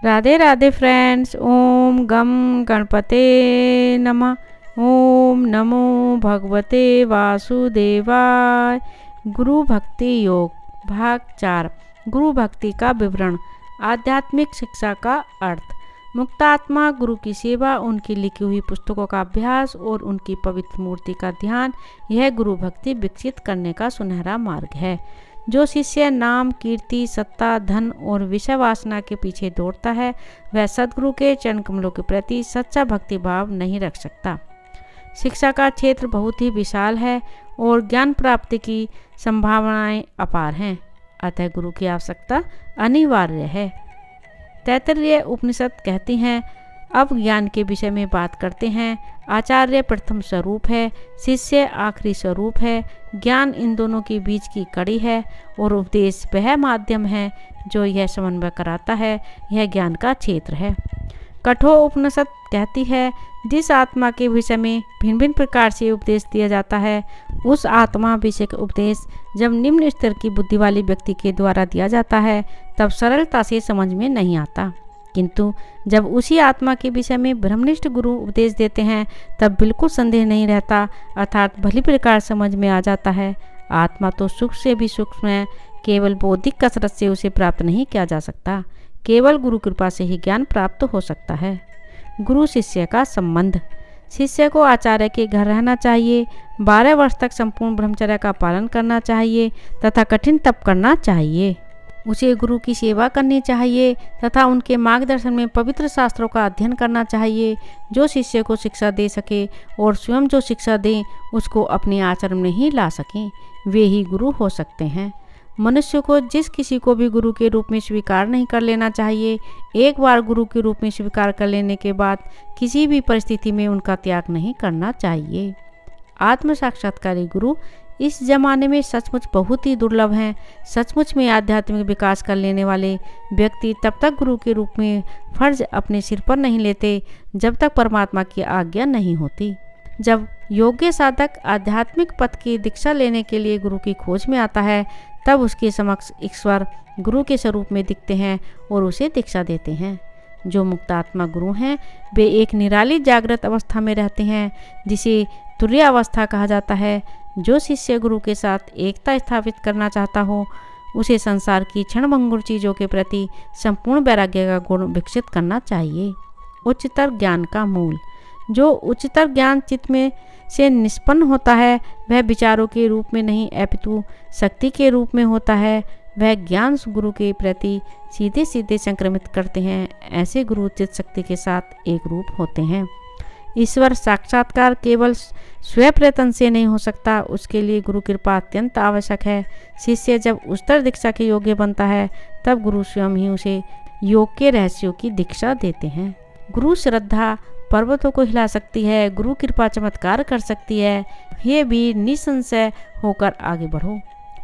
Radhe Radhe friends. ओम गम गणपते नमः। ओम नमो भगवते वासुदेवाय। गुरु भक्ति योग भाग 4। गुरु भक्ति का विवरण। आध्यात्मिक शिक्षा का अर्थ। मुक्तात्मा गुरु की सेवा, उनकी लिखी हुई पुस्तकों का अभ्यास और उनकी पवित्र मूर्ति का ध्यान, यह गुरु भक्ति विकसित करने का सुनहरा मार्ग है। जो शिष्य नाम, कीर्ति, सत्ता, धन और विषय वासना के पीछे दौड़ता है, वह सद्गुरु के चरण कमलों के प्रति सच्चा भक्ति भाव नहीं रख सकता। शिक्षा का क्षेत्र बहुत ही विशाल है और ज्ञान प्राप्ति की संभावनाएं अपार हैं, अतः गुरु की आवश्यकता अनिवार्य है। तैत्तिरीय उपनिषद कहती हैं, अब ज्ञान के विषय में बात करते हैं। आचार्य प्रथम स्वरूप है, शिष्य आखिरी स्वरूप है। ज्ञान इन दोनों के बीच की कड़ी है और उपदेश वह माध्यम है जो यह समन्वय कराता है। यह ज्ञान का क्षेत्र है। कठोर उपनिषद कहती है, जिस आत्मा के विषय में भिन्न भिन्न प्रकार से उपदेश दिया जाता है, उस आत्मा विषय का उपदेश जब निम्न स्तर की बुद्धि वाले व्यक्ति के द्वारा दिया जाता है, तब सरलता से समझ में नहीं आता, किंतु जब उसी आत्मा के विषय में ब्रह्मनिष्ठ गुरु उपदेश देते हैं, तब बिल्कुल संदेह नहीं रहता, अर्थात भली प्रकार समझ में आ जाता है। आत्मा तो सुख से भी सूक्ष्म है, केवल बौद्धिक कसरत से उसे प्राप्त नहीं किया जा सकता, केवल गुरु कृपा से ही ज्ञान प्राप्त हो सकता है। गुरु शिष्य का संबंध। शिष्य को आचार्य के घर रहना चाहिए, 12 वर्ष तक संपूर्ण ब्रह्मचर्य का पालन करना चाहिए तथा कठिन तप करना चाहिए। उसे गुरु की सेवा करनी चाहिए तथा उनके मार्गदर्शन में पवित्र शास्त्रों का अध्ययन करना चाहिए। जो शिष्य को शिक्षा दे सके और स्वयं जो शिक्षा दें उसको अपने आचरण में ही ला सकें, वे ही गुरु हो सकते हैं। मनुष्य को जिस किसी को भी गुरु के रूप में स्वीकार नहीं कर लेना चाहिए। एक बार गुरु के रूप में स्वीकार कर लेने के बाद किसी भी परिस्थिति में उनका त्याग नहीं करना चाहिए। आत्म साक्षात्कारी गुरु इस जमाने में सचमुच बहुत ही दुर्लभ हैं। सचमुच में आध्यात्मिक विकास कर लेने वाले व्यक्ति तब तक गुरु के रूप में फर्ज अपने सिर पर नहीं लेते, जब तक परमात्मा की आज्ञा नहीं होती। जब योग्य साधक आध्यात्मिक पथ की दीक्षा लेने के लिए गुरु की खोज में आता है, तब उसके समक्ष ईश्वर गुरु के स्वरूप में दिखते हैं और उसे दीक्षा देते हैं। जो मुक्तात्मा गुरु हैं, वे एक निराली जागृत अवस्था में रहते हैं, जिसे तुर्य अवस्था कहा जाता है। जो शिष्य गुरु के साथ एकता स्थापित करना चाहता हो, उसे संसार की क्षणभंगुर चीज़ों के प्रति संपूर्ण वैराग्य का गुण विकसित करना चाहिए। उच्चतर ज्ञान का मूल। जो उच्चतर ज्ञान चित्त में से निष्पन्न होता है, वह विचारों के रूप में नहीं अपितु शक्ति के रूप में होता है। वह ज्ञान गुरु के प्रति सीधे सीधे संक्रमित करते हैं। ऐसे गुरु उचित शक्ति के साथ एक रूप होते हैं। ईश्वर साक्षात्कार केवल स्वयं प्रयत्न से नहीं हो सकता, उसके लिए गुरु कृपा अत्यंत आवश्यक है। शिष्य जब उच्चतर दीक्षा के योग्य बनता है, तब गुरु स्वयं ही उसे योग के रहस्यों की दीक्षा देते हैं। गुरु श्रद्धा पर्वतों को हिला सकती है, गुरु कृपा चमत्कार कर सकती है। ये भी निसंशय होकर आगे बढ़ो।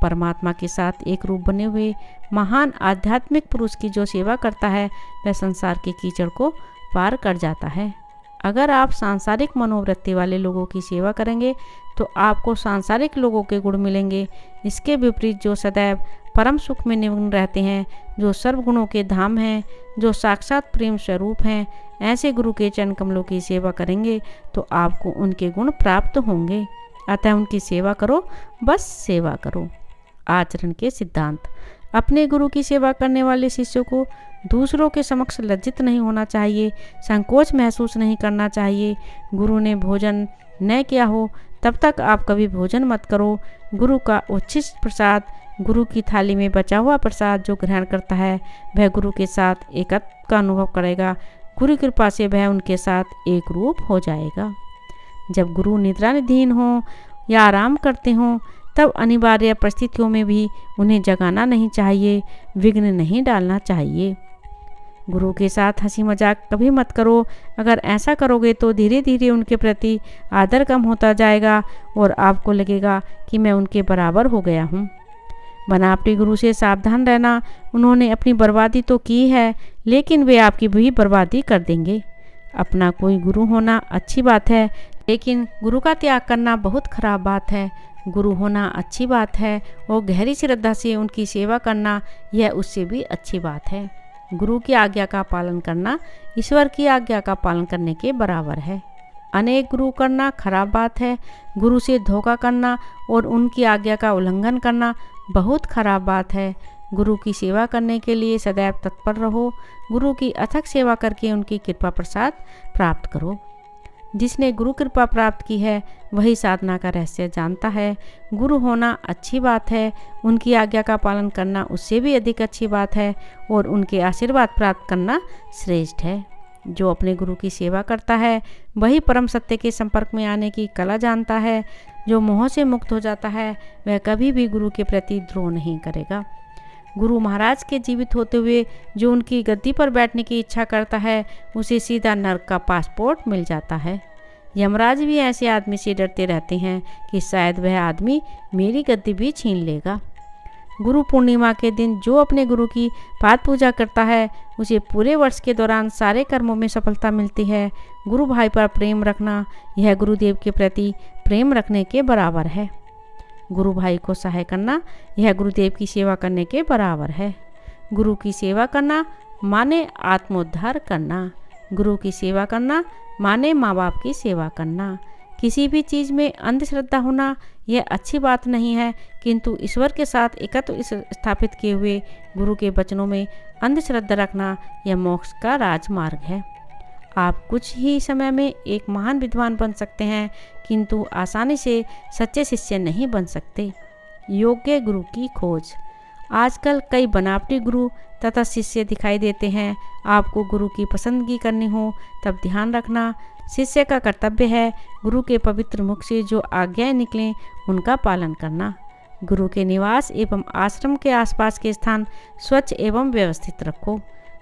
परमात्मा के साथ एक रूप बने हुए महान आध्यात्मिक पुरुष की जो सेवा करता है, वह संसार के कीचड़ को पार कर जाता है। अगर आप सांसारिक मनोवृत्ति वाले लोगों की सेवा करेंगे, तो आपको सांसारिक लोगों के गुण मिलेंगे। इसके विपरीत जो सदैव परम सुख में निमग्न रहते हैं, जो सर्वगुणों के धाम हैं, जो साक्षात प्रेम स्वरूप हैं, ऐसे गुरु के चरण कमलों की सेवा करेंगे तो आपको उनके गुण प्राप्त होंगे। अतः उनकी सेवा करो, बस सेवा करो। आचरण के सिद्धांत। अपने गुरु की सेवा करने वाले शिष्यों को दूसरों के समक्ष लज्जित नहीं होना चाहिए, संकोच महसूस नहीं करना चाहिए। गुरु ने भोजन न किया हो तब तक आप कभी भोजन मत करो। गुरु का उच्छिष्ट प्रसाद, गुरु की थाली में बचा हुआ प्रसाद जो ग्रहण करता है, वह गुरु के साथ एकत्व का अनुभव करेगा। गुरु कृपा से वह उनके साथ एक रूप हो जाएगा। जब गुरु निद्रा निधीन हो या आराम करते हों, तब अनिवार्य परिस्थितियों में भी उन्हें जगाना नहीं चाहिए, विघ्न नहीं डालना चाहिए। गुरु के साथ हंसी मजाक कभी मत करो। अगर ऐसा करोगे तो धीरे धीरे उनके प्रति आदर कम होता जाएगा और आपको लगेगा कि मैं उनके बराबर हो गया हूँ। बनावटी गुरु से सावधान रहना। उन्होंने अपनी बर्बादी तो की है, लेकिन वे आपकी भी बर्बादी कर देंगे। अपना कोई गुरु होना अच्छी बात है, लेकिन गुरु का त्याग करना बहुत खराब बात है। गुरु होना अच्छी बात है और गहरी श्रद्धा से उनकी सेवा करना, यह उससे भी अच्छी बात है। गुरु की आज्ञा का पालन करना ईश्वर की आज्ञा का पालन करने के बराबर है। अनेक गुरु करना खराब बात है। गुरु से धोखा करना और उनकी आज्ञा का उल्लंघन करना बहुत खराब बात है। गुरु की सेवा करने के लिए सदैव तत्पर रहो। गुरु की अथक सेवा करके उनकी कृपा प्रसाद प्राप्त करो। जिसने गुरु कृपा प्राप्त की है वही साधना का रहस्य जानता है। गुरु होना अच्छी बात है, उनकी आज्ञा का पालन करना उससे भी अधिक अच्छी बात है और उनके आशीर्वाद प्राप्त करना श्रेष्ठ है। जो अपने गुरु की सेवा करता है वही परम सत्य के संपर्क में आने की कला जानता है। जो मोह से मुक्त हो जाता है वह कभी भी गुरु के प्रति द्रोह नहीं करेगा। गुरु महाराज के जीवित होते हुए जो उनकी गद्दी पर बैठने की इच्छा करता है उसे सीधा नरक का पासपोर्ट मिल जाता है। यमराज भी ऐसे आदमी से डरते रहते हैं कि शायद वह आदमी मेरी गद्दी भी छीन लेगा। गुरु पूर्णिमा के दिन जो अपने गुरु की पाद पूजा करता है उसे पूरे वर्ष के दौरान सारे कर्मों में सफलता मिलती है। गुरु भाई पर प्रेम रखना यह गुरुदेव के प्रति प्रेम रखने के बराबर है। गुरु भाई को सहाय करना यह गुरुदेव की सेवा करने के बराबर है। गुरु की सेवा करना माने आत्मोद्धार करना। गुरु की सेवा करना माने माँ बाप की सेवा करना। किसी भी चीज़ में अंधश्रद्धा होना यह अच्छी बात नहीं है, किंतु ईश्वर के साथ एकत्व स्थापित किए हुए गुरु के वचनों में अंधश्रद्धा रखना यह मोक्ष का राजमार्ग है। आप कुछ ही समय में एक महान विद्वान बन सकते हैं, किंतु आसानी से सच्चे शिष्य नहीं बन सकते। योग्य गुरु की खोज। आजकल कई बनावटी गुरु तथा शिष्य दिखाई देते हैं। आपको गुरु की पसंदगी करनी हो तब ध्यान रखना शिष्य का कर्तव्य है गुरु के पवित्र मुख से जो आज्ञाएं निकलें उनका पालन करना। गुरु के निवास एवं आश्रम के आसपास के स्थान स्वच्छ एवं व्यवस्थित रखो।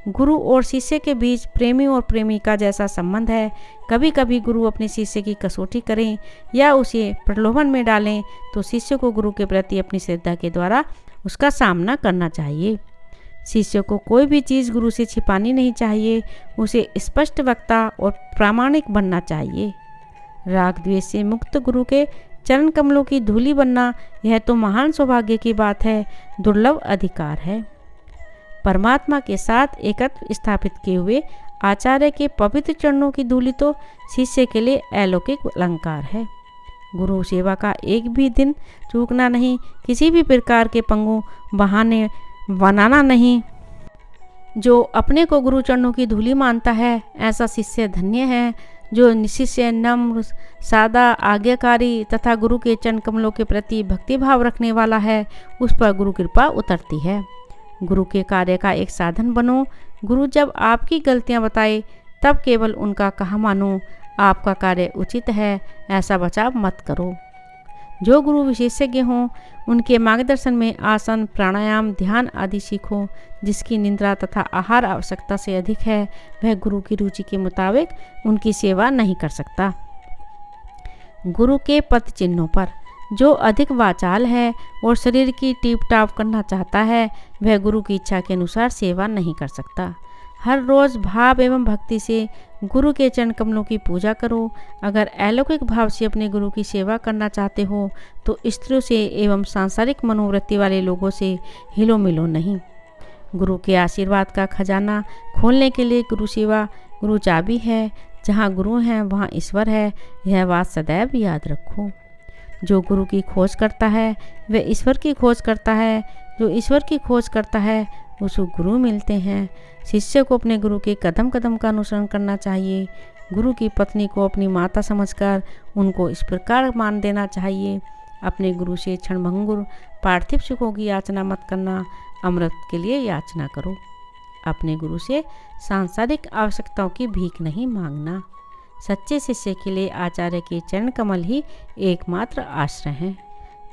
गुरु और शिष्य के बीच प्रेमी और प्रेमिका जैसा संबंध है। कभी कभी गुरु अपने शिष्य की कसौटी करें या उसे प्रलोभन में डालें तो शिष्य को गुरु के प्रति अपनी श्रद्धा के द्वारा उसका सामना करना चाहिए। शिष्य को कोई भी चीज़ गुरु से छिपानी नहीं चाहिए। उसे स्पष्ट वक्ता और प्रामाणिक बनना चाहिए। राग द्वेष से मुक्त गुरु के चरण कमलों की धूली बनना यह तो महान सौभाग्य की बात है, दुर्लभ अधिकार है। परमात्मा के साथ एकत्व स्थापित किए हुए आचार्य के पवित्र चरणों की धूली तो शिष्य के लिए अलौकिक अलंकार है। गुरु सेवा का एक भी दिन चूकना नहीं। किसी भी प्रकार के पंगु बहाने बनाना नहीं। जो अपने को गुरु चरणों की धूली मानता है ऐसा शिष्य धन्य है। जो शिष्य नम्र, सादा, आज्ञाकारी तथा गुरु के चरण कमलों के प्रति भक्तिभाव रखने वाला है उस पर गुरु कृपा उतरती है। गुरु के कार्य का एक साधन बनो। गुरु जब आपकी गलतियां बताए तब केवल उनका कहा मानो। आपका कार्य उचित है ऐसा बचाव मत करो। जो गुरु विशेषज्ञ हों उनके मार्गदर्शन में आसन, प्राणायाम, ध्यान आदि सीखो। जिसकी निद्रा तथा आहार आवश्यकता से अधिक है वह गुरु की रुचि के मुताबिक उनकी सेवा नहीं कर सकता। गुरु के पद चिन्हों पर जो अधिक वाचाल है और शरीर की टीप टाप करना चाहता है वह गुरु की इच्छा के अनुसार सेवा नहीं कर सकता। हर रोज़ भाव एवं भक्ति से गुरु के चरण कमलों की पूजा करो। अगर अलौकिक भाव से अपने गुरु की सेवा करना चाहते हो तो स्त्रियों से एवं सांसारिक मनोवृत्ति वाले लोगों से हिलो मिलो नहीं। गुरु के आशीर्वाद का खजाना खोलने के लिए गुरु सेवा गुरु चाबी है। जहाँ गुरु हैं वहाँ ईश्वर है, यह बात सदैव याद रखो। जो गुरु की खोज करता है वह ईश्वर की खोज करता है। जो ईश्वर की खोज करता है उसको गुरु मिलते हैं। शिष्य को अपने गुरु के कदम कदम का अनुसरण करना चाहिए। गुरु की पत्नी को अपनी माता समझकर उनको इस प्रकार मान देना चाहिए। अपने गुरु से क्षणभंगुर पार्थिव सुखों की याचना मत करना, अमृत के लिए याचना करो। अपने गुरु से सांसारिक आवश्यकताओं की भीख नहीं मांगना। सच्चे शिष्य के लिए आचार्य के चरण कमल ही एकमात्र आश्रय हैं।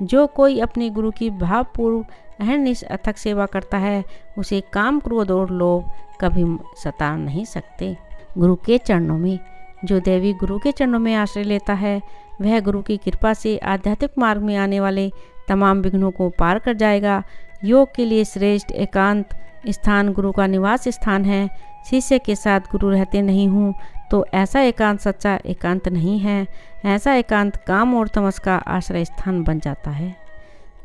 जो कोई अपने गुरु की भावपूर्व अहर्निश अथक सेवा करता है उसे काम, क्रोध और लोभ कभी सता नहीं सकते। गुरु के चरणों में जो देवी गुरु के चरणों में आश्रय लेता है वह गुरु की कृपा से आध्यात्मिक मार्ग में आने वाले तमाम विघ्नों को पार कर जाएगा। योग के लिए श्रेष्ठ एकांत स्थान गुरु का निवास स्थान है। शिष्य के साथ गुरु रहते नहीं हूँ तो ऐसा एकांत सच्चा एकांत नहीं है। ऐसा एकांत काम और तमस का आश्रय स्थान बन जाता है।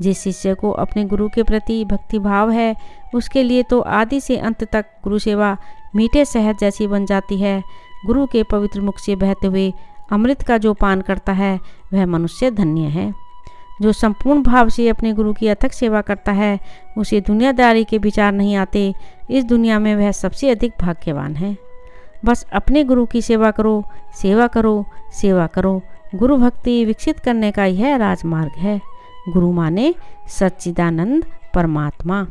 जिस शिष्य को अपने गुरु के प्रति भक्ति भाव है उसके लिए तो आदि से अंत तक गुरु सेवा मीठे शहद जैसी बन जाती है। गुरु के पवित्र मुख से बहते हुए अमृत का जो पान करता है वह मनुष्य धन्य है। जो संपूर्ण भाव से अपने गुरु की अथक सेवा करता है उसे दुनियादारी के विचार नहीं आते। इस दुनिया में वह सबसे अधिक भाग्यवान है। बस अपने गुरु की सेवा करो, सेवा करो, सेवा करो। गुरु भक्ति विकसित करने का यह राजमार्ग है। गुरु माने सच्चिदानंद परमात्मा।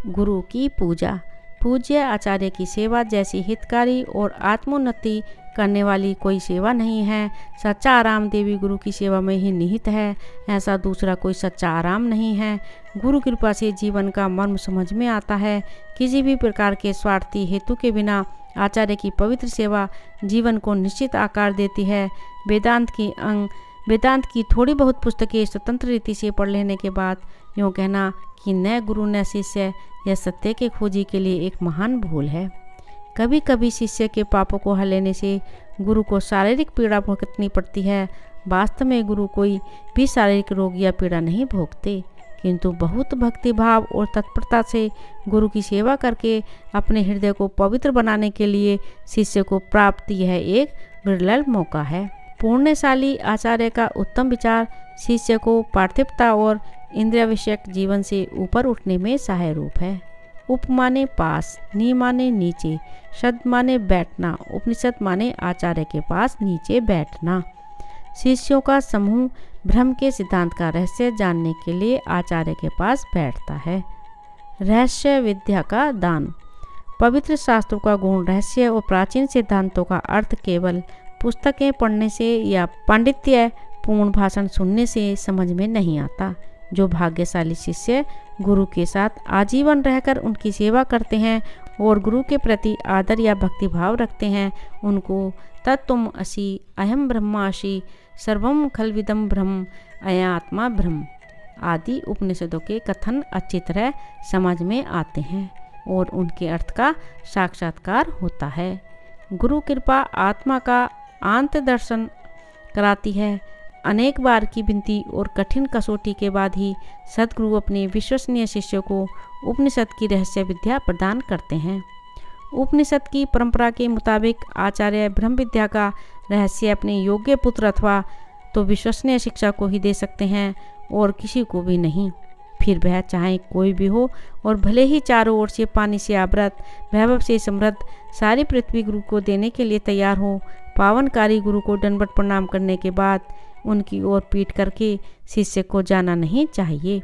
गुरु की पूजा। पूज्य आचार्य की सेवा जैसी हितकारी और आत्मोन्नति करने वाली कोई सेवा नहीं है। सच्चा आराम देवी गुरु की सेवा में ही निहित है। ऐसा दूसरा कोई सच्चा आराम नहीं है। गुरु कृपा से जीवन का मर्म समझ में आता है। किसी भी प्रकार के स्वार्थी हेतु के बिना आचार्य की पवित्र सेवा जीवन को निश्चित आकार देती है। वेदांत की थोड़ी बहुत पुस्तकें स्वतंत्र रीति से पढ़ लेने के बाद यूँ कहना कि न गुरु न शिष्य, यह सत्य के खोजी के लिए एक महान भूल है। कभी कभी शिष्य के पापों को हल लेने से गुरु को शारीरिक पीड़ा भुगतनी पड़ती है। वास्तव में गुरु कोई भी शारीरिक रोग या पीड़ा नहीं भोगते, किंतु बहुत भक्ति भाव और तत्परता से गुरु की सेवा करके अपने हृदय को पवित्र बनाने के लिए शिष्य को प्राप्त यह एक विरल मौका है। पुण्यशाली आचार्य का उत्तम विचार शिष्य को पार्थिवता और इंद्रिय विषयक जीवन से ऊपर उठने में सहाय रूप है। उप माने पास, नी माने नीचे, शब्द माने बैठना, उपनिषद माने आचार्य के पास नीचे बैठना। शिष्यों का समूह ब्रह्म के सिद्धांत का रहस्य जानने के लिए आचार्य के पास बैठता है। रहस्य विद्या का दान। पवित्र शास्त्रों का गूढ़ रहस्य और प्राचीन सिद्धांतों का अर्थ केवल पुस्तकें पढ़ने से या पांडित्य पूर्ण भाषण सुनने से समझ में नहीं आता। जो भाग्यशाली शिष्य गुरु के साथ आजीवन रहकर उनकी सेवा करते हैं और गुरु के प्रति आदर या भक्तिभाव रखते हैं, उनको तत्त्वम असि, अहम ब्रह्मासि, सर्वम खलविदम ब्रह्म, अया आत्मा ब्रह्म आदि उपनिषदों के कथन अच्छी तरह समझ में आते हैं और उनके अर्थ का साक्षात्कार होता है। गुरु कृपा आत्मा का आंत दर्शन कराती है। अनेक बार की विनती और कठिन कसौटी के बाद ही सद्गुरु अपने विश्वसनीय शिष्यों को उपनिषद की रहस्य विद्या प्रदान करते हैं। उपनिषद की परंपरा के मुताबिक आचार्य ब्रह्म विद्या का रहस्य अपने योग्य पुत्र अथवा तो विश्वसनीय शिक्षा को ही दे सकते हैं और किसी को भी नहीं। फिर वह चाहे कोई भी हो और भले ही चारों ओर से पानी से आवृत, वैभव से समृद्ध सारी पृथ्वी गुरु को देने के लिए तैयार हो। पावनकारी गुरु को दंडवत प्रणाम करने के बाद उनकी ओर पीट करके शिष्य को जाना नहीं चाहिए।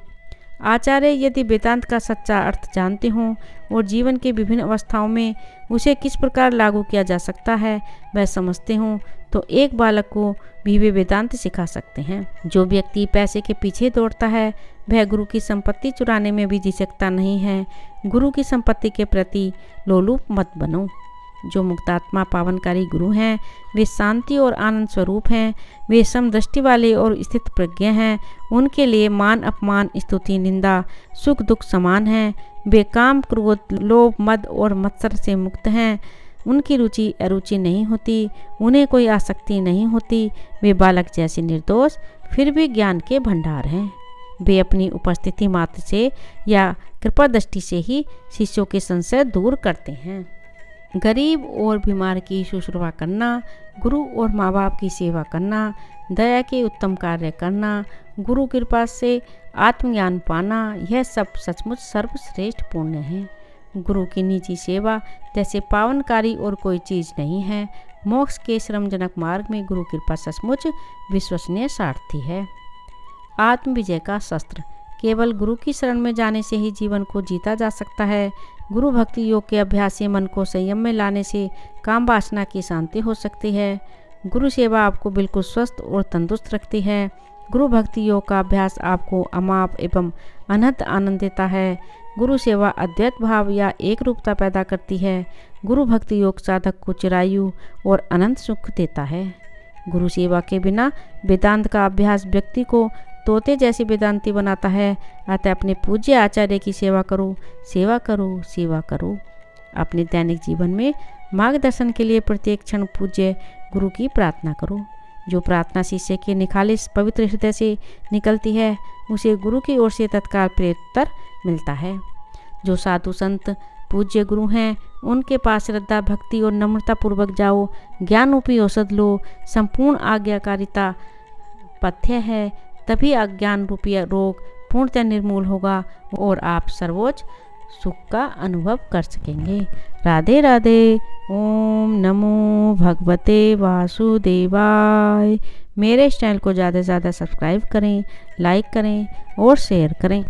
आचार्य यदि वेदांत का सच्चा अर्थ जानते हों और जीवन के विभिन्न अवस्थाओं में उसे किस प्रकार लागू किया जा सकता है वह समझते हों तो एक बालक को भी वे वेदांत सिखा सकते हैं। जो व्यक्ति पैसे के पीछे दौड़ता है वह गुरु की संपत्ति चुराने में भी झिझकता नहीं है। गुरु की संपत्ति के प्रति लोलुप मत बनो। जो मुक्तात्मा पावनकारी गुरु हैं वे शांति और आनंद स्वरूप हैं। वे समदृष्टि वाले और स्थित प्रज्ञ हैं। उनके लिए मान अपमान, स्तुति, निंदा, सुख दुख समान हैं। वे काम, क्रोध, लोभ, मद और मत्सर से मुक्त हैं। उनकी रुचि अरुचि नहीं होती, उन्हें कोई आसक्ति नहीं होती। वे बालक जैसे निर्दोष फिर भी ज्ञान के भंडार हैं। वे अपनी उपस्थिति मात्र से या कृपा दृष्टि से ही शिष्यों के संशय दूर करते हैं। गरीब और बीमार की शुश्रूषा करना, गुरु और माँ बाप की सेवा करना, दया के उत्तम कार्य करना, गुरु कृपा से आत्मज्ञान पाना, यह सब सचमुच सर्वश्रेष्ठ पुण्य है। गुरु की निजी सेवा जैसे पावनकारी और कोई चीज़ नहीं है। मोक्ष के श्रमजनक मार्ग में गुरु कृपा सचमुच विश्वसनीय सारथी है। आत्म विजय का शस्त्र। केवल गुरु की शरण में जाने से ही जीवन को जीता जा सकता है। गुरु भक्ति योग के अभ्यास से मन को संयम में लाने से काम वासना की शांति हो सकती है। गुरु सेवा आपको बिल्कुल स्वस्थ और तंदुरुस्त रखती है। गुरु भक्ति योग का अभ्यास आपको अमाप एवं अनंत आनंद देता है। गुरु सेवा अद्वैत भाव या एक रूपता पैदा करती है। गुरु भक्ति योग साधक को चिरायु और अनंत सुख देता है। गुरु सेवा के बिना वेदांत का अभ्यास व्यक्ति को तोते जैसे वेदांती बनाता है। अतः अपने पूज्य आचार्य की सेवा करो, सेवा करो, सेवा करो। अपने दैनिक जीवन में मार्गदर्शन के लिए प्रत्येक क्षण पूज्य गुरु की प्रार्थना करो। जो प्रार्थना शिष्य के निखालिस पवित्र हृदय से निकलती है उसे गुरु की ओर से तत्काल प्रत्युत्तर मिलता है। जो साधु संत पूज्य गुरु हैं उनके पास श्रद्धा भक्ति और नम्रता पूर्वक जाओ, ज्ञान रूपी औषध लो, संपूर्ण आज्ञाकारिता पथ्य है, तभी अज्ञान रूपी रोग पूर्णतः निर्मूल होगा और आप सर्वोच्च सुख का अनुभव कर सकेंगे। राधे राधे। ओम नमो भगवते वासुदेवाय। मेरे इस चैनल को ज़्यादा से ज़्यादा सब्सक्राइब करें, लाइक करें और शेयर करें।